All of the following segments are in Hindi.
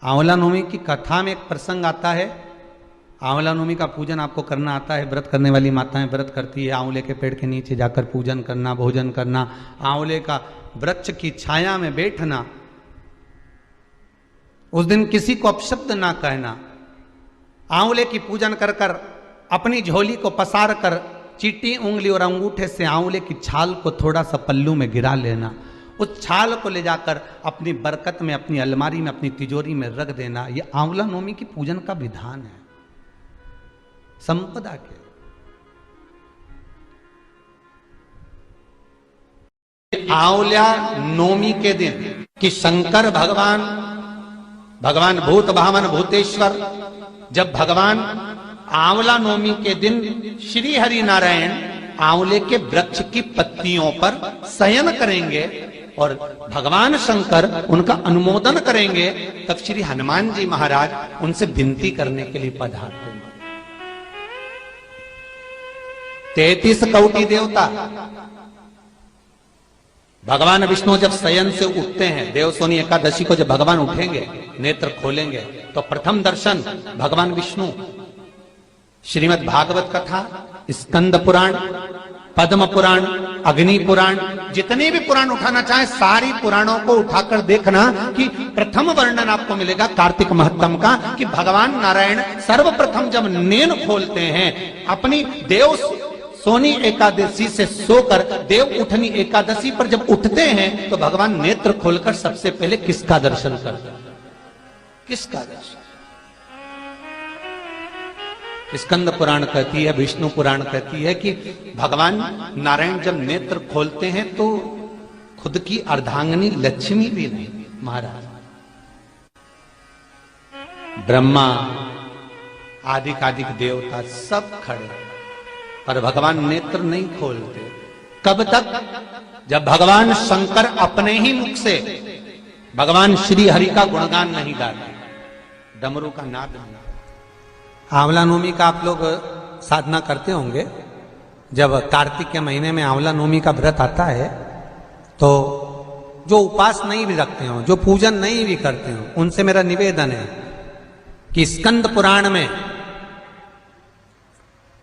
आंवला नवमी की कथा में एक प्रसंग आता है। आंवला नवमी का पूजन आपको करना आता है। व्रत करने वाली माताएं व्रत करती है, आंवले के पेड़ के नीचे जाकर पूजन करना, भोजन करना, आंवले का वृक्ष की छाया में बैठना, उस दिन किसी को अपशब्द ना कहना, आंवले की पूजन कर कर अपनी झोली को पसार कर चीटी उंगली और अंगूठे से आंवले की छाल को थोड़ा सा पल्लू में गिरा लेना, उस छाल को ले जाकर अपनी बरकत में, अपनी अलमारी में, अपनी तिजोरी में रख देना। यह आंवला नवमी की पूजन का विधान है संपदा के। आंवला नवमी के दिन कि शंकर भगवान भूत भावन भूतेश्वर, जब भगवान आंवला नवमी के दिन श्री हरि नारायण आंवले के वृक्ष की पत्तियों पर शयन करेंगे और भगवान शंकर उनका अनुमोदन करेंगे, तब श्री हनुमान जी महाराज उनसे विनती करने के लिए पधारते हैं। 33 कौटी देवता, भगवान विष्णु जब शयन से उठते हैं, देवसोनी एकादशी को जब भगवान उठेंगे, नेत्र खोलेंगे, तो प्रथम दर्शन भगवान विष्णु। श्रीमद् भागवत कथा, स्कंद पुराण, पद्म पुराण, अग्नि पुराण, जितने भी पुराण उठाना चाहे सारी पुराणों को उठाकर देखना कि प्रथम वर्णन आपको मिलेगा कार्तिक महत्तम का, कि भगवान नारायण सर्वप्रथम जब नेन खोलते हैं अपनी देव सोनी एकादशी से सोकर देव उठनी एकादशी पर जब उठते हैं, तो भगवान नेत्र खोलकर सबसे पहले किसका दर्शन करते हैं? किसका दर्शन? स्कंद पुराण कहती है, विष्णु पुराण कहती है कि भगवान नारायण जब नेत्र खोलते हैं तो खुद की अर्धांगिनी लक्ष्मी भी नहीं, महाराज ब्रह्मा आदिक देवता सब खड़े, पर भगवान नेत्र नहीं खोलते। कब तक? जब भगवान शंकर अपने ही मुख से भगवान श्री हरि का गुणगान नहीं गाते, डमरू का नाद नहीं। आंवला नवमी का आप लोग साधना करते होंगे। जब कार्तिक के महीने में आंवला नवमी का व्रत आता है, तो जो उपास नहीं भी रखते हो, जो पूजन नहीं भी करते हो, उनसे मेरा निवेदन है कि स्कंद पुराण में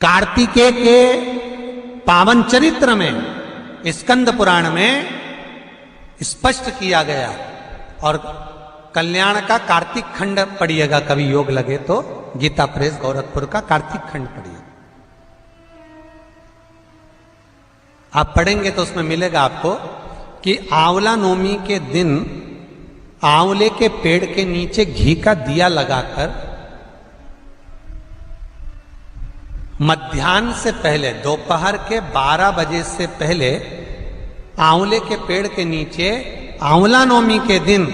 कार्तिकेय के पावन चरित्र में, स्कंद पुराण में स्पष्ट किया गया, और कल्याण का कार्तिक खंड पढ़िएगा, कभी योग लगे तो गीता प्रेस गोरखपुर का कार्तिक खंड पढ़िए। आप पढ़ेंगे तो उसमें मिलेगा आपको कि आंवला नवमी के दिन आंवले के पेड़ के नीचे घी का दिया लगाकर मध्याह्न से पहले, दोपहर के 12 बजे से पहले आंवले के पेड़ के नीचे आंवला नवमी के दिन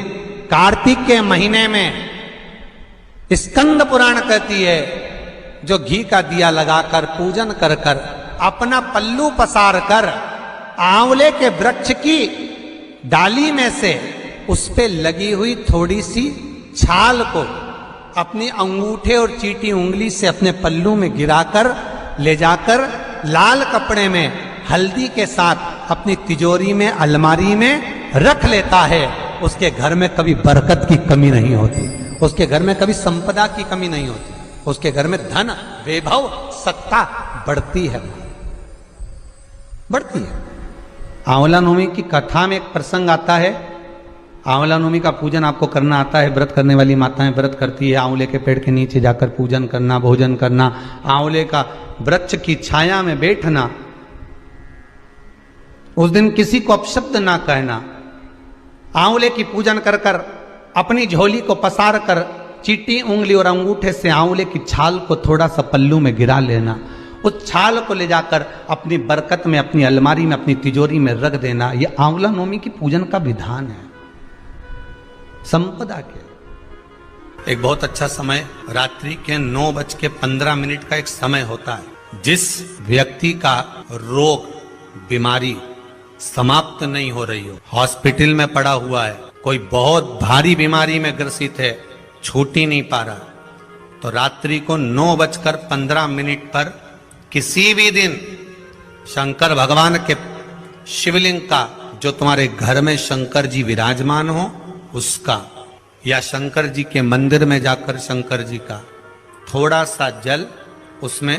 कार्तिक के महीने में स्कंद पुराण कहती है, जो घी का दिया लगाकर पूजन कर कर अपना पल्लू पसार कर आंवले के वृक्ष की डाली में से उस पे लगी हुई थोड़ी सी छाल को अपनी अंगूठे और चीटी उंगली से अपने पल्लू में गिराकर ले जाकर लाल कपड़े में हल्दी के साथ अपनी तिजोरी में, अलमारी में रख लेता है। उसके घर में कभी बरकत की कमी नहीं होती, उसके घर में कभी संपदा की कमी नहीं होती, उसके घर में धन, वैभव, सत्ता बढ़ती है, बढ़ती है। आंवला नवमी की कथा में एक प्रसंग आता है। आंवला नवमी का पूजन आपको करना आता है। व्रत करने वाली माताएं व्रत करती है, आंवले के पेड़ के नीचे जाकर पूजन करना, भोजन करना, आंवले का वृक्ष की छाया में बैठना, उस दिन किसी को अपशब्द ना कहना, आंवले की पूजन कर कर अपनी झोली को पसार कर चीटी उंगली और अंगूठे से आंवले की छाल को थोड़ा सा पल्लू में गिरा लेना, उस छाल को ले जाकर अपनी बरकत में, अपनी अलमारी में, अपनी तिजोरी में रख देना। यह आंवला नवमी की पूजन का विधान है संपदा के। एक बहुत अच्छा समय रात्रि के 9:15 का एक समय होता है। जिस व्यक्ति का रोग, बीमारी समाप्त नहीं हो रही हो, हॉस्पिटल में पड़ा हुआ है, कोई बहुत भारी बीमारी में ग्रसित है, छूट ही नहीं पा रहा, तो रात्रि को 9:15 पर किसी भी दिन शंकर भगवान के शिवलिंग का, जो तुम्हारे घर में शंकर जी विराजमान हो, उसका या शंकर जी के मंदिर में जाकर शंकर जी का थोड़ा सा जल, उसमें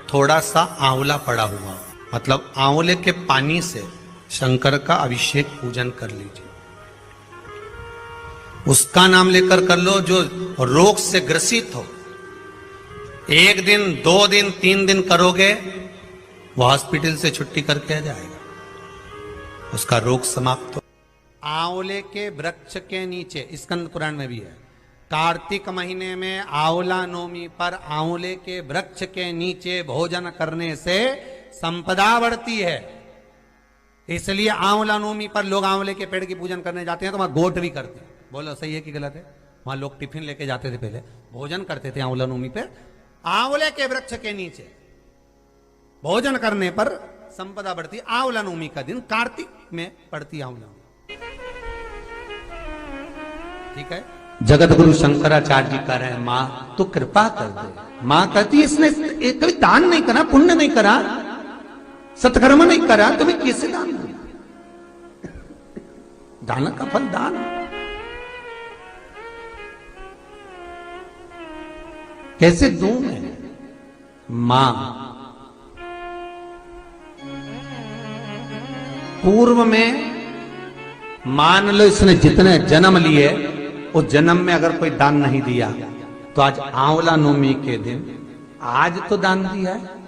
थोड़ा सा आंवला पड़ा हुआ, मतलब आंवले के पानी से शंकर का अभिषेक पूजन कर लीजिए। उसका नाम लेकर कर लो जो रोग से ग्रसित हो। 1 दिन 2 दिन 3 दिन करोगे, वो हॉस्पिटल से छुट्टी करके आ जाएगा, उसका रोग समाप्त हो। आंवले के वृक्ष के नीचे, स्कंद पुराण में भी है, कार्तिक महीने में आंवला नवमी पर आंवले के वृक्ष के नीचे भोजन करने से संपदा बढ़ती है। इसलिए आंवला नवमी पर लोग आंवले के पेड़ की पूजन करने जाते हैं, तो वहां गोट भी करते हैं। बोलो सही है कि गलत है? वहां लोग टिफिन लेके जाते थे, पहले भोजन करते थे आंवला नवमी पे, आंवले के वृक्ष के नीचे भोजन करने पर संपदा बढ़ती। आंवला नवमी का दिन कार्तिक में पड़ती आंवला नवमी, ठीक है। जगत गुरु शंकराचार्य जी कह रहे हैं, मां तो कृपा कर दे। मां कहती है इसने कभी दान नहीं करा, पुण्य नहीं करा, सत्कर्म नहीं करा, तुम्हें कैसे दान दूं? दान का फल दान। कैसे दूं मैं? मां पूर्व में मान लो इसने जितने जन्म लिए, उस जन्म में अगर कोई दान नहीं दिया, तो आज आंवला नवमी के दिन आज तो दान दिया है।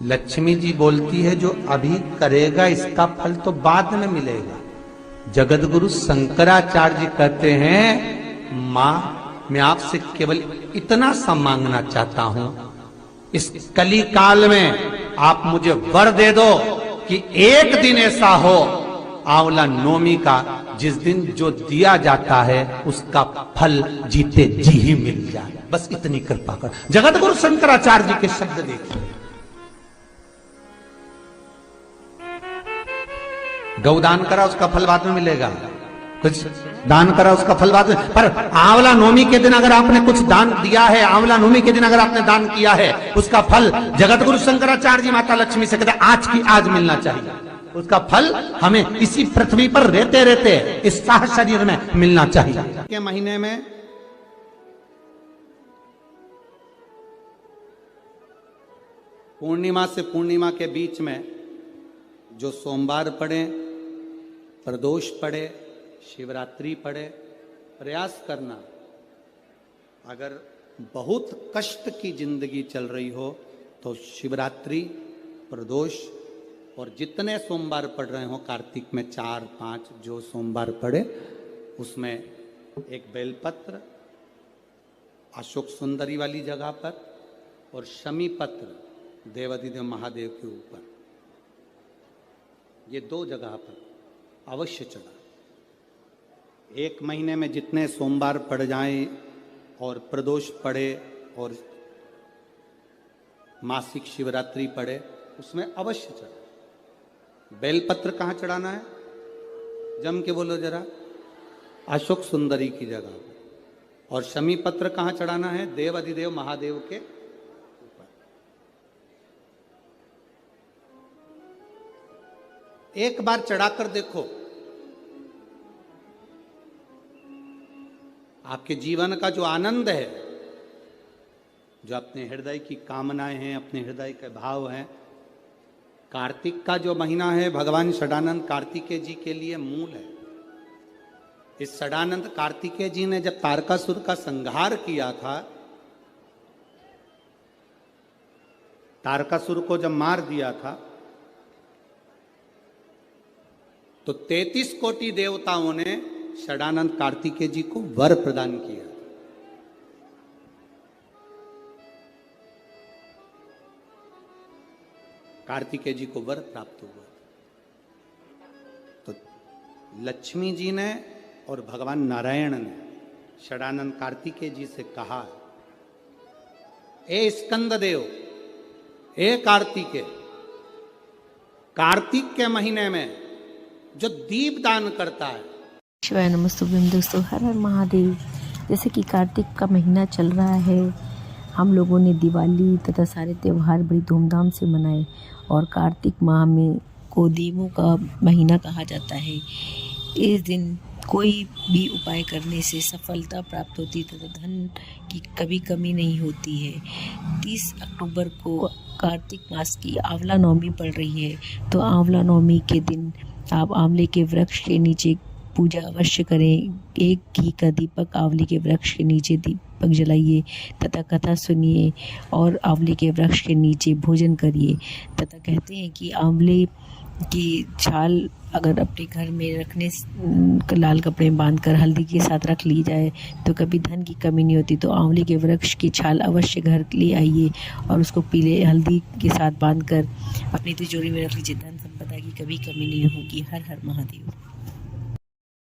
लक्ष्मी जी बोलती है जो अभी करेगा इसका फल तो बाद में मिलेगा। जगत गुरु शंकराचार्य जी कहते हैं, मां मैं आपसे केवल इतना सा मांगना चाहता हूं, इस कली काल में आप मुझे वर दे दो कि एक दिन ऐसा हो आंवला नवमी का, जिस दिन जो दिया जाता है उसका फल जीते जी ही मिल जाए। बस इतनी कृपा कर। जगत गुरु शंकराचार्य जी के शब्द देखिए। गौदान करा उसका फल बाद में मिलेगा, कुछ दान करा उसका फल बाद में, पर आंवला नवमी के दिन अगर आपने कुछ दान दिया है, आंवला नवमी के दिन अगर आपने दान किया है, उसका फल जगत गुरु शंकराचार्य जी माता लक्ष्मी से कहते आज की आज मिलना चाहिए। उसका फल हमें इसी पृथ्वी पर रहते रहते इस साह शरीर में मिलना चाहिए। के महीने में पूर्णिमा से पूर्णिमा के बीच में जो सोमवार पड़े, प्रदोष पड़े, शिवरात्रि पड़े, प्रयास करना। अगर बहुत कष्ट की जिंदगी चल रही हो तो शिवरात्रि, प्रदोष और जितने सोमवार पड़ रहे हो, कार्तिक में 4-5 जो सोमवार पड़े, उसमें एक बेलपत्र अशोक सुंदरी वाली जगह पर और शमी पत्र देवाधिदेव महादेव के ऊपर, ये 2 जगह पर अवश्य चढ़ा। 1 महीने में जितने सोमवार पड़ जाएं और प्रदोष पड़े और मासिक शिवरात्रि पड़े, उसमें अवश्य चढ़ा। बेलपत्र कहाँ चढ़ाना है? जम के बोलो जरा। अशोक सुंदरी की जगह पर। और शमी पत्र कहाँ चढ़ाना है? देव अधिदेव महादेव के ऊपर। एक बार चढ़ाकर देखो, आपके जीवन का जो आनंद है, जो अपने हृदय की कामनाएं हैं, अपने हृदय के भाव हैं, कार्तिक का जो महीना है भगवान षडानंद कार्तिकेय जी के लिए मूल है। इस षडानंद कार्तिकेय जी ने जब तारकासुर का संहार किया था, तारकासुर को जब मार दिया था, तो 33 कोटि देवताओं ने षडानंद कार्तिकेय जी को वर प्रदान किया। कार्तिकेय जी को वर प्राप्त हुआ। तो लक्ष्मी जी ने और भगवान नारायण ने षडानंद कार्तिकेय जी से कहा, ए स्कंद देव, ए कार्तिकेय, कार्तिक के महीने में जो दीप दान करता है। शिवाय नमस्तुभ्यं। दोस्तों, हर हर महादेव। जैसे कि कार्तिक का महीना चल रहा है, हम लोगों ने दिवाली तथा सारे त्यौहार बड़ी धूमधाम से मनाए और कार्तिक माह में को देवों का महीना कहा जाता है। इस दिन कोई भी उपाय करने से सफलता प्राप्त होती तथा धन की कभी कमी नहीं होती है। 30 अक्टूबर को कार्तिक मास की आंवला नवमी पड़ रही है, तो आंवला नवमी के दिन आप आंवले के वृक्ष के नीचे पूजा अवश्य करें। एक घी का दीपक आंवले के वृक्ष के नीचे दीपक जलाइए तथा कथा सुनिए और आंवले के वृक्ष के नीचे भोजन करिए। तथा कहते हैं कि आंवले की छाल अगर अपने घर में रखने लाल कपड़े में बांधकर हल्दी के साथ रख ली जाए तो कभी धन की कमी नहीं होती। तो आंवले के वृक्ष की छाल अवश्य घर ले आइए और उसको पीले हल्दी के साथ बांधकर अपनी तिजोरी में रख लीजिए। धन संपदा की कभी कमी नहीं होगी। हर हर महादेव।